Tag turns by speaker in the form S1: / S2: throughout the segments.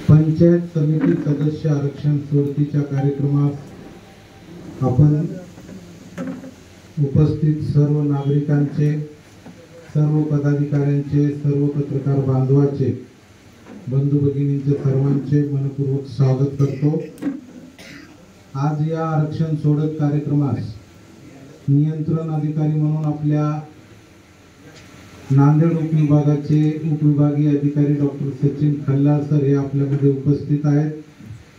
S1: पंचायत समिती सदस्य आरक्षण सोडतीच्या कार्यक्रमात आपण उपस्थित सर्व नागरिकांचे, सर्व पदाधिकाऱ्यांचे, सर्व पत्रकार बांधवाचे, बंधू भगिनींचे सर्वांचे मनपूर्वक स्वागत करतो। आज या आरक्षण सोडत कार्यक्रमास नियंत्रण अधिकारी म्हणून आपल्या नांदेड उपविभागाचे उपविभागीय अधिकारी डॉक्टर सचिन खल्लाळ सर हे आपल्यामध्ये उपस्थित आहेत।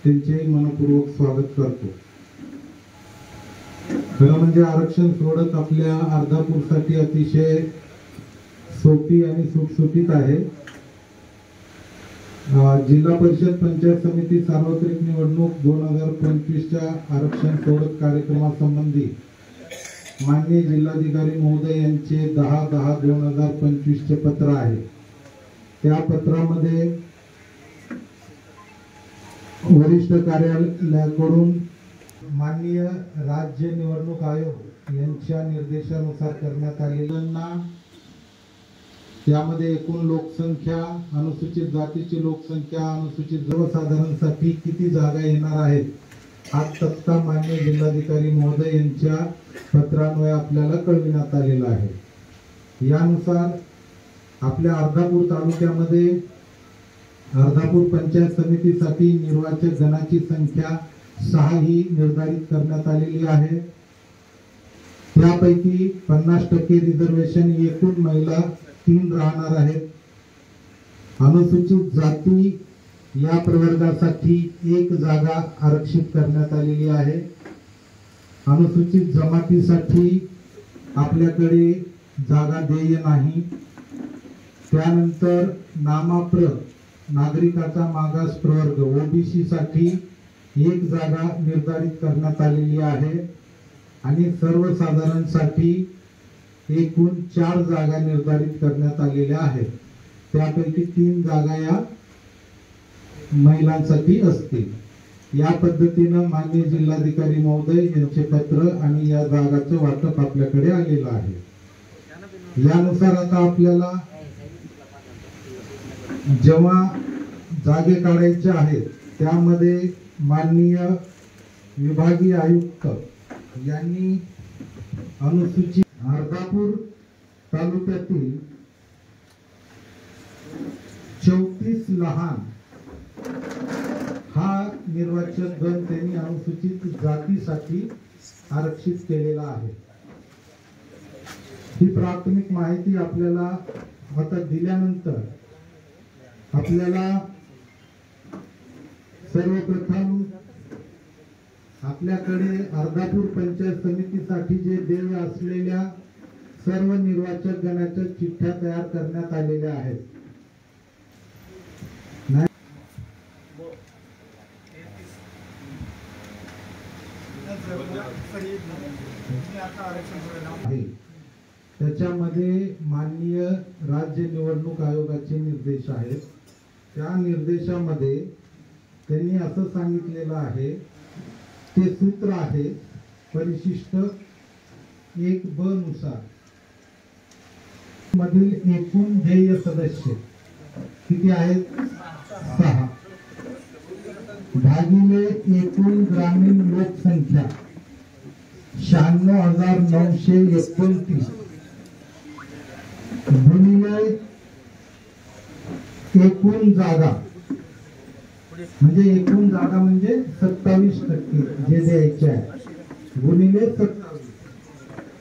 S1: त्यांचे मनपूर्वक स्वागत करतो। खरं म्हणजे आरक्षण सोडत आपल्या अर्धापूरसाठी अतिशय सोपी आणि सुटसुटीत आहे। जिल्हा परिषद पंचायत समिती सार्वत्रिक निवडणूक 2025च्या आरक्षण सोडत कार्यक्रमासंबंधी माननीय जिल्हाधिकारी महोदय यांचे 10/10/2025 चे पत्र आहे। त्या पत्रामध्ये वरिष्ठ कार्यालयाकडून माननीय राज्य निवडणूक आयोग यांच्या निर्देशानुसार करण्यात आलेल्यांना त्यामध्ये एकूण लोकसंख्या, अनुसूचित जातीची लोकसंख्या, अनुसूचित सर्वसाधारणसाठी किती जागा येणार आहेत हा तक्ता माननीय जिल्हाधिकारी महोदय यांच्या पत्रान्वये आपल्याला कळविण्यात आलेला आहे। यानुसार आपल्या अर्धापूर तालुक्यामध्ये अर्धापूर पंचायत समितीसाठी निर्वाचक गणाची संख्या 6 ही निर्धारित करण्यात आलेली आहे। त्यापैकी 50% रिझर्वेशन एकूण महिला 3 राहणार आहेत। अनुसूचित जाती या प्रवर्गासाठी 1 जागा आरक्षित करण्यात आलेली आहे। अनुसूचित जमातीसाठी आपल्याकडे जागा देय नाही। त्यानंतर नामाप्र नागरिकाचा मागास प्रवर्ग ओबीसी साठी 1 जागा निर्धारित करण्यात आलेली आहे आणि सर्वसाधारणसाठी एकूण 4 जागा निर्धारित करण्यात आलेल्या आहेत। त्यापैकी 3 जागा या महिलांसाठी असतील। या पद्धतीने माननीय जिल्हाधिकारी महोदय यांचे पत्र आणि या जागाचं वाटप आपल्याकडे आलेलं आहे। यानुसार आता आपल्याला जेव्हा जागे काढायचे आहेत त्यामध्ये माननीय विभागीय आयुक्त यांनी अनुसूचित अर्धापूर तालुक्यातील 34 लहान हा निर्वाचक गण त्यांनी अनुसूचित जातीसाठी आरक्षित केलेला आहे। ही प्राथमिक माहिती आपल्याला आता दिल्यानंतर आपल्याला सर्वप्रथम आपल्याकडे अर्धापूर पंचायत समितीसाठी जे देय असलेल्या सर्व निर्वाचक गणाच्या चिठ्ठ्या तयार करण्यात आलेल्या आहेत। त्याच्यामध्ये माननीय राज्य निवडणूक आयोगाचे निर्देश आहेत। त्या निर्देशामध्ये त्यांनी असं सांगितलेलं आहे, ते सूत्र आहे परिशिष्ट 1ब नुसार मधील एकूण ध्येय सदस्य किती आहेत 6 भागिले एकूण ग्रामीण लोकसंख्या 96,929 गुणिले एकूण जागा म्हणजे 27% जे द्यायचे आहे गुणिले 27,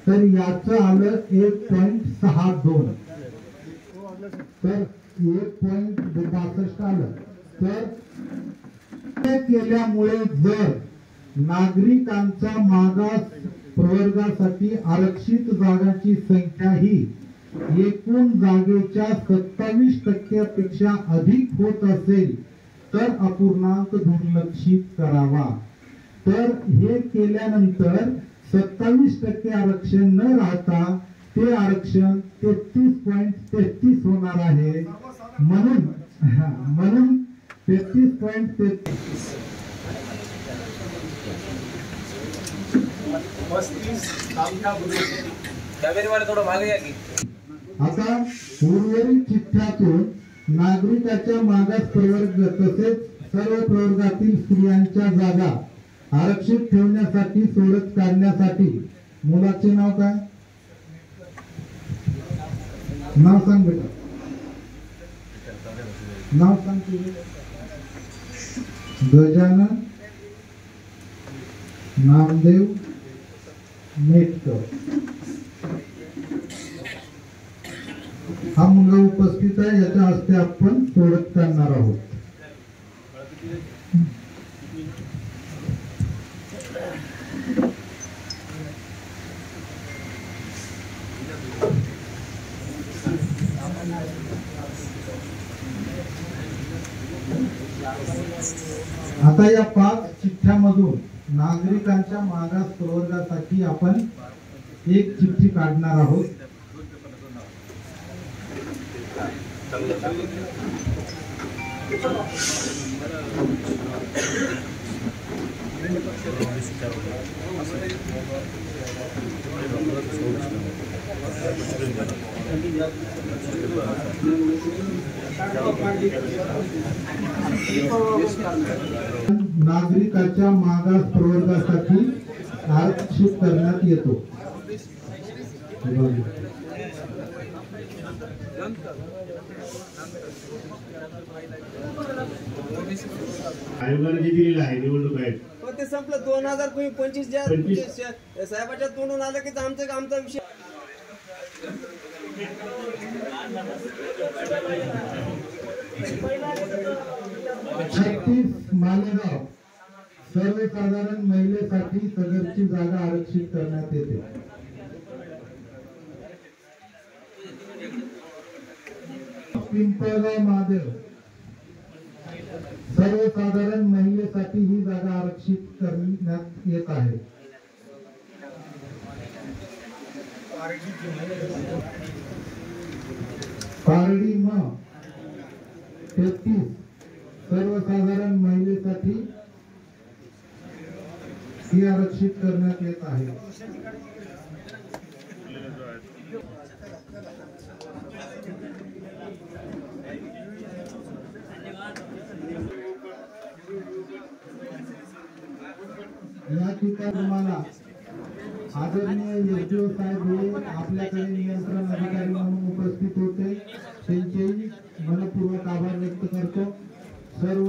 S1: तर याचं आलं 1.62, तर 1.62 आलं। तर केल्यामुळे जर नागरिकांचा मागास प्रवर्गासाठी आरक्षित जागाची संख्या ही एकूण जागेच्या 27% पेक्षा अधिक होत असेल तर अपूर्णांक दुर्लक्षित करावा। तर हे केल्यानंतर 27% आरक्षण न राहता ते आरक्षण 33.33 होणार आहे। म्हणून 33.33 आता उर्वरित चिठ्ठ्यातून नागरिकाच्या मागास प्रवर्ग तसेच सर्व प्रवर्गातील स्त्रियांच्या जागा आरक्षित ठेवण्यासाठी सोडत काढण्यासाठी मुलाचे नाव काय? नाव सांग बेटा, नाव सांग तुझे. गजानन नामदेव मेटकर. हा मुलगा उपस्थित आहे, याच्या हस्ते आपण सोडत काढणार आहोत. आता या 5 चिठ्ठ्यामधून नागरिकांच्या मागास प्रवर्गासाठी आपण एक चिठ्ठी काढणार आहोत. नागरिकाच्या मागास प्रवर्गासाठी आरक्षित करण्यात येतो.
S2: आयोगाने जे दिलेलं आहे निवडणूक आहे
S3: ते संपलं. 2025 ज्या साहेबाच्या तोंडून आलं की आमचा विषय.
S1: मालेगाव सर्वसाधारण महिलेसाठी सदरची जागा आरक्षित करण्यात येते. पिंपळगाव महादेव सर्वसाधारण महिलेसाठी ही जागा आरक्षित करण्यात येत आहे. पारडी म 33 सर्वसाधारण महिलेसाठी ही आरक्षित करण्यात येत आहे. या ठिकाणी तुम्हाला आदरणीय एसडीओ साहेब हे आपल्याकडे नियंत्रण अधिकारी म्हणून उपस्थित होते, त्यांचेही मनपूर्वक आभार व्यक्त करतो. सर्व